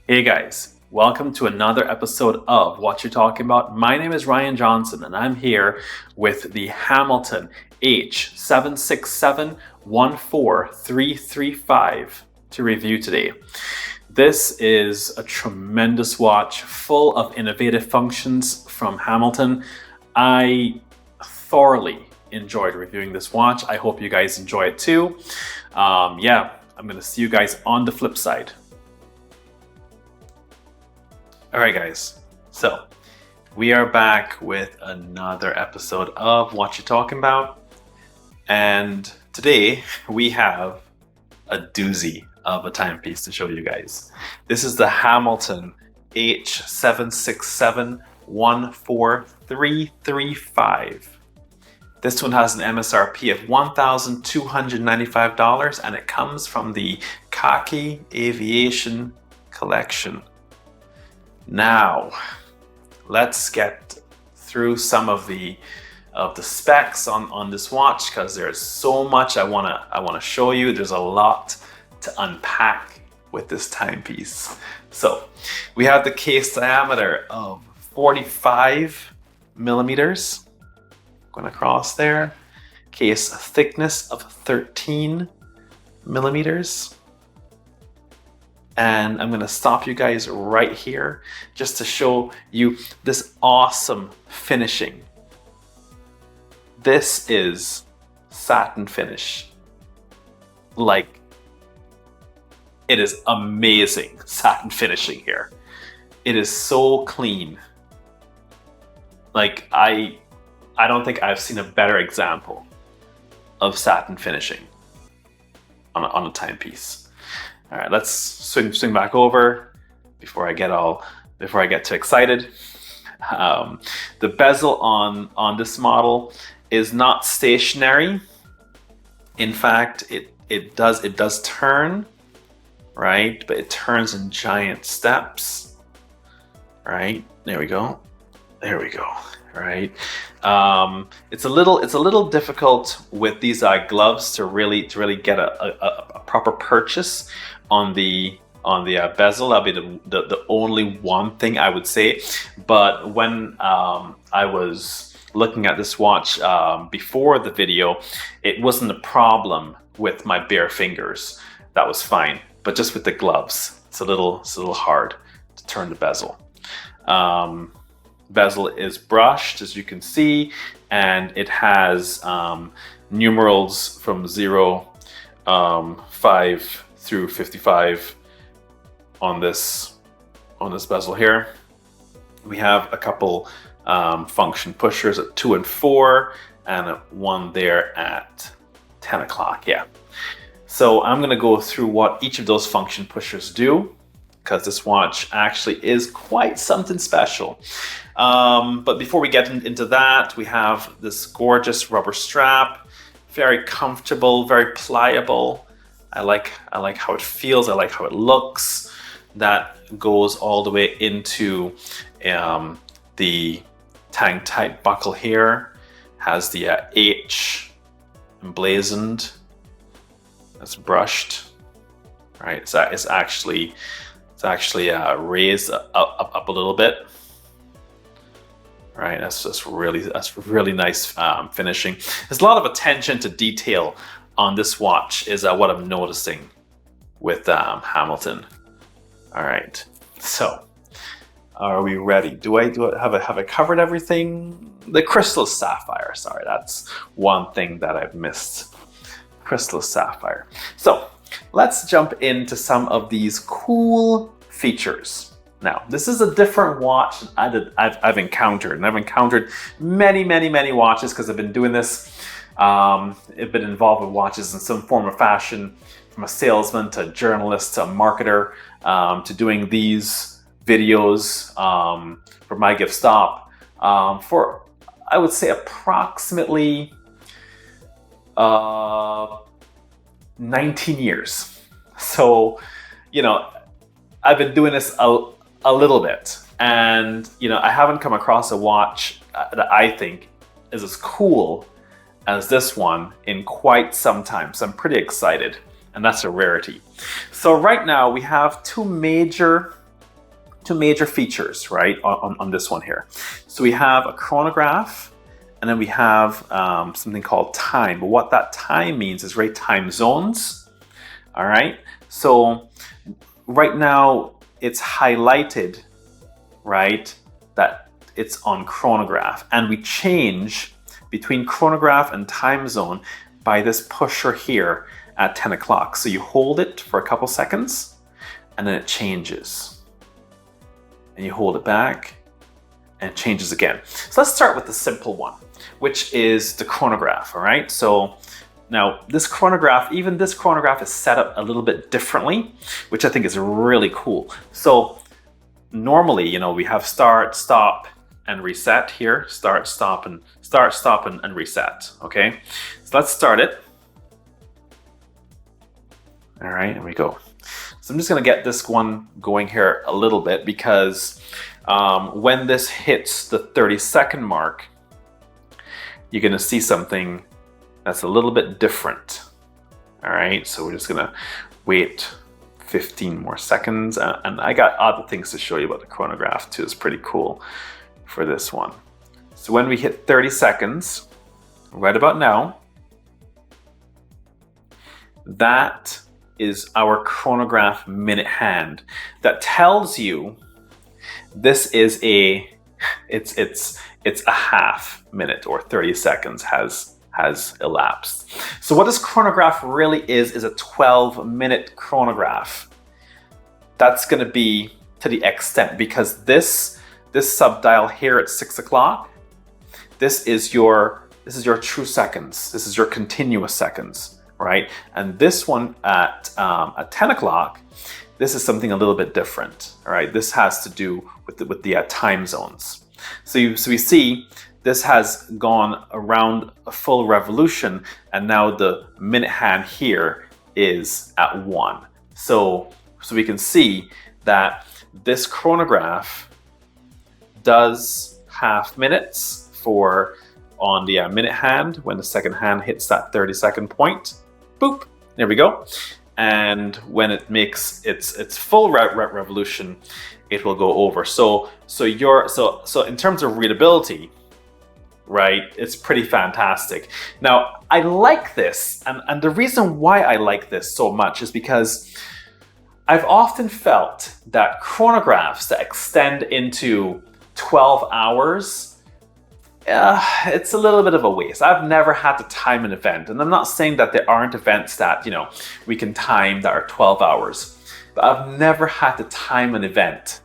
Hey guys, welcome to another episode of What You're Talking About. My name is Ryan Johnson and I'm here with the Hamilton H76714335 to review today. This is a tremendous watch full of innovative functions from Hamilton. I thoroughly enjoyed reviewing this watch. I hope you guys enjoy it too. I'm going to see you guys on the flip side. All right, guys, so we are back with another episode of What You're Talking About. And today we have a doozy of a timepiece to show you guys. This is the Hamilton H76714335. This one has an MSRP of $1,295 and it comes from the Khaki Aviation collection. Now, let's get through some of the specs on this watch because there's so much I wanna show you. There's a lot to unpack with this timepiece. So we have the case diameter of 45 millimeters going across there. Case thickness of 13 millimeters. And I'm going to stop you guys right here just to show you this awesome finishing. This is satin finish. Like, it is amazing satin finishing here. It is so clean. Like, I don't think I've seen a better example of satin finishing on a timepiece. All right, let's swing back over before I get too excited. The bezel on this model is not stationary. In fact, it does turn, right? But it turns in giant steps, right? There we go. Right. It's a little difficult with these gloves to really get a proper purchase on the bezel. That'll be the only one thing I would say. But when I was looking at this watch before the video, it wasn't a problem with my bare fingers. That was fine. But just with the gloves, it's a little hard to turn the bezel. Bezel is brushed, as you can see, and it has numerals from 5 through 55 on this bezel here. We have a couple function pushers at 2 and 4, and one there at 10 o'clock. Yeah. So I'm going to go through what each of those function pushers do, because this watch actually is quite something special. But before we get into that, we have this gorgeous rubber strap, very comfortable, very pliable. I like how it feels. I like how it looks. That goes all the way into the tang tight buckle here. Has the H emblazoned. That's brushed. Right. It's actually raised up a little bit. Right, that's really nice finishing. There's a lot of attention to detail on this watch is what I'm noticing with Hamilton. All right, so are we ready? Have I covered everything? The crystal sapphire. Sorry, that's one thing that I've missed. Crystal sapphire. So let's jump into some of these cool features. Now, this is a different watch I've encountered, and I've encountered many watches because I've been doing this. I've been involved with watches in some form or fashion, from a salesman to a journalist to a marketer, to doing these videos for My Gift Stop for, I would say, approximately 19 years. So, I've been doing this a little bit, and I haven't come across a watch that I think is as cool as this one in quite some time. So I'm pretty excited, and that's a rarity. So right now we have two major major features, right, on this one here. So we have a chronograph, and then we have something called time. But what that time means is, right, time zones. All right. So right now it's highlighted, right, that it's on chronograph, and we change between chronograph and time zone by this pusher here at 10 o'clock. So you hold it for a couple seconds, and then it changes. And you hold it back, and it changes again. So let's start with the simple one, which is the chronograph, all right? So now this chronograph, even this chronograph is set up a little bit differently, which I think is really cool. So normally, you know, we have start, stop, and reset here. Start, stop, and reset, okay? So let's start it. All right, here we go. So I'm just gonna get this one going here a little bit, because when this hits the 30-second mark, you're gonna see something that's a little bit different. All right, so we're just gonna wait 15 more seconds. And I got other things to show you about the chronograph too. It's pretty cool for this one. So when we hit 30 seconds, right about now, that is our chronograph minute hand. That tells you this is it's a half minute, or 30 seconds has elapsed. So what this chronograph really is a 12-minute chronograph. That's going to be to the extent, because this subdial here at 6 o'clock, this is your true seconds. This is your continuous seconds, right? And this one at 10 o'clock, this is something a little bit different, all right? This has to do with the time zones. So we see this has gone around a full revolution, and now the minute hand here is at 1. So we can see that this chronograph does half minutes for on the minute hand. When the second hand hits that 30-second point, boop, there we go. And when it makes its full revolution, it will go over. So in terms of readability, right, it's pretty fantastic. Now, I like this, and the reason why I like this so much is because I've often felt that chronographs that extend into 12 hours, it's a little bit of a waste. I've never had to time an event, and I'm not saying that there aren't events that, you know, we can time that are 12 hours, but I've never had to time an event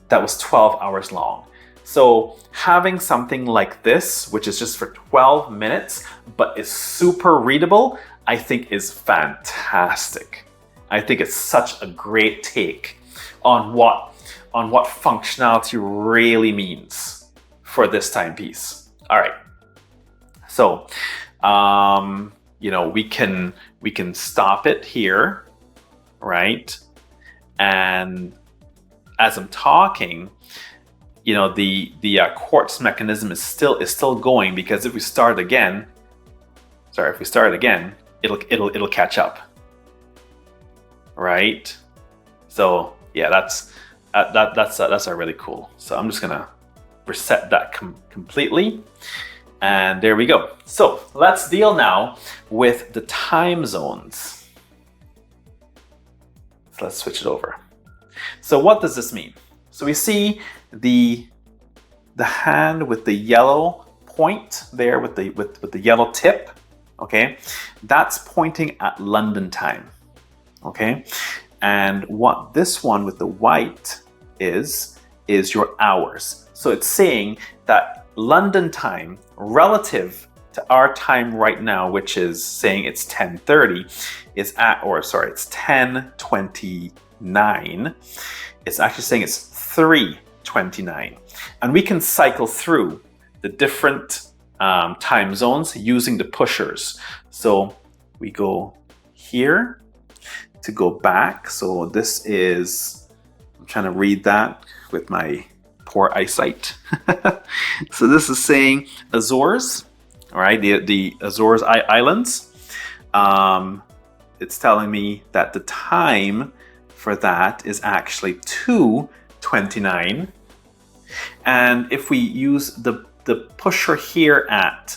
that was 12 hours long. So having something like this, which is just for 12 minutes, but is super readable, I think is fantastic. I think it's such a great take on what functionality really means for this timepiece. All right. So, you know, we can stop it here, right? And as I'm talking, you know, the quartz mechanism is still going, because if we start again, it'll catch up, right? So yeah, that's really cool. So I'm just gonna reset that completely, and there we go. So let's deal now with the time zones. So let's switch it over. So what does this mean? So we see the hand with the yellow point there, with the yellow tip, okay? That's pointing at London time, okay? And what this one with the white is your hours. So it's saying that London time relative to our time right now, which is saying it's 10:30, is it's 10:29. It's actually saying it's 3:29. And we can cycle through the different time zones using the pushers. So we go here to go back. So this is, I'm trying to read that with my poor eyesight. So this is saying Azores, all right, the Azores Islands. It's telling me that the time for that is actually 2:29 4:29. And if we use the pusher here at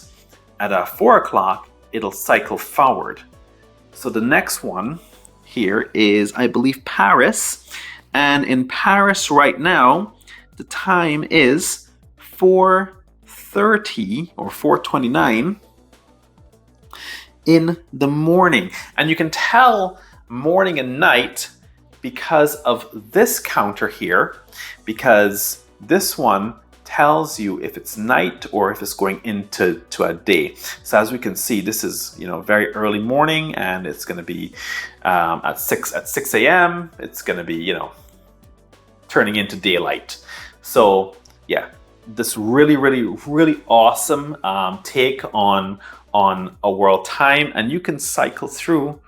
4 o'clock, it'll cycle forward. So the next one here is, I believe, Paris. And in Paris right now, the time is 4:30 or 4:29 in the morning. And you can tell morning and night because of this counter here, because this one tells you if it's night or if it's going into a day. So as we can see, this is, you know, very early morning, and it's going to be at 6 a.m. It's going to be, you know, turning into daylight. So yeah, this really awesome take on a world time, and you can cycle through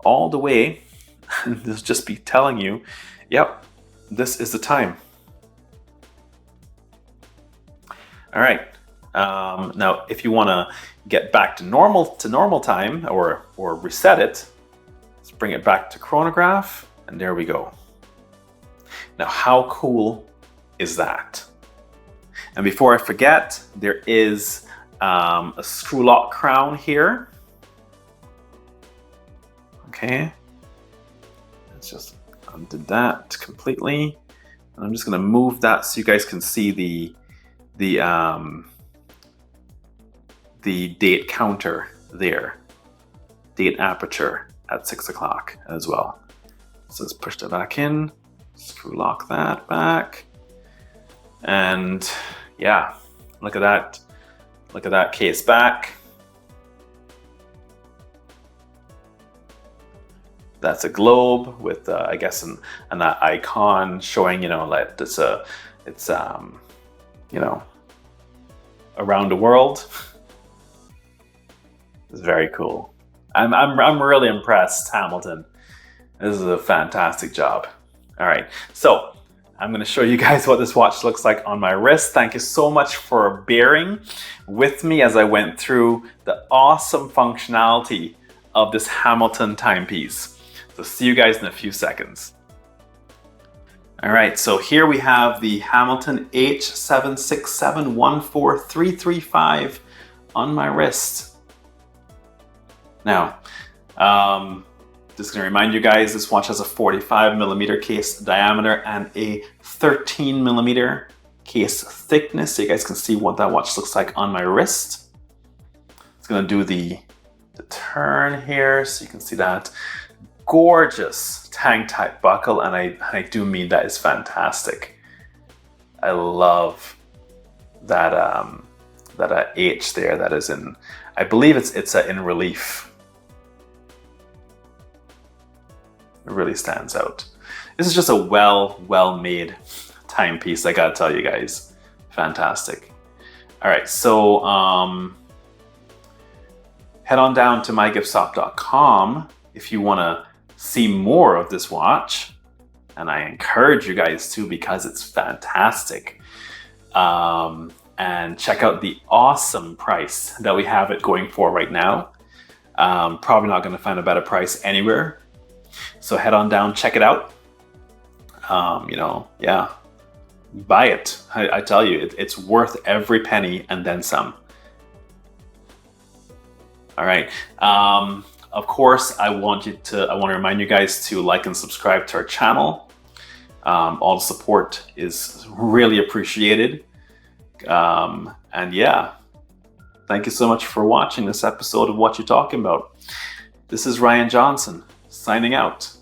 all the way and this just be telling you, yep, this is the time. All right. Now, if you want to get back to normal time or reset it, let's bring it back to chronograph, and there we go. Now, how cool is that? And before I forget, there is a screw lock crown here. Okay, let's just undo that completely, and I'm just going to move that so you guys can see the date counter there, date aperture at 6 o'clock as well. So let's push that back in, screw lock that back, and yeah, look at that case back. That's a globe with I guess an icon showing, you know, that it's you know, around the world. It's very cool. I'm really impressed, Hamilton. This is a fantastic job. All right, so I'm going to show you guys what this watch looks like on my wrist. Thank you so much for bearing with me as I went through the awesome functionality of this Hamilton timepiece. So see you guys in a few seconds. All right, so here we have the Hamilton H76714335 on my wrist. Now, just gonna remind you guys, this watch has a 45mm case diameter and a 13mm case thickness, so you guys can see what that watch looks like on my wrist. It's gonna do the turn here, so you can see that gorgeous tang type buckle, and I do mean that is fantastic. I love that that H there that is in, I believe it's in relief. It really stands out. This is just a well-made timepiece, I gotta tell you guys. Fantastic. All right, so head on down to mygiftshop.com if you wanna see more of this watch, and I encourage you guys to, because it's fantastic. And check out the awesome price that we have it going for right now. Probably not gonna find a better price anywhere. So head on down, check it out. You know, yeah, buy it. I tell you, it's worth every penny and then some. All right. Of course, I want to remind you guys to like and subscribe to our channel. All the support is really appreciated. And yeah, thank you so much for watching this episode of What You Talking About. This is Ryan Johnson, signing out.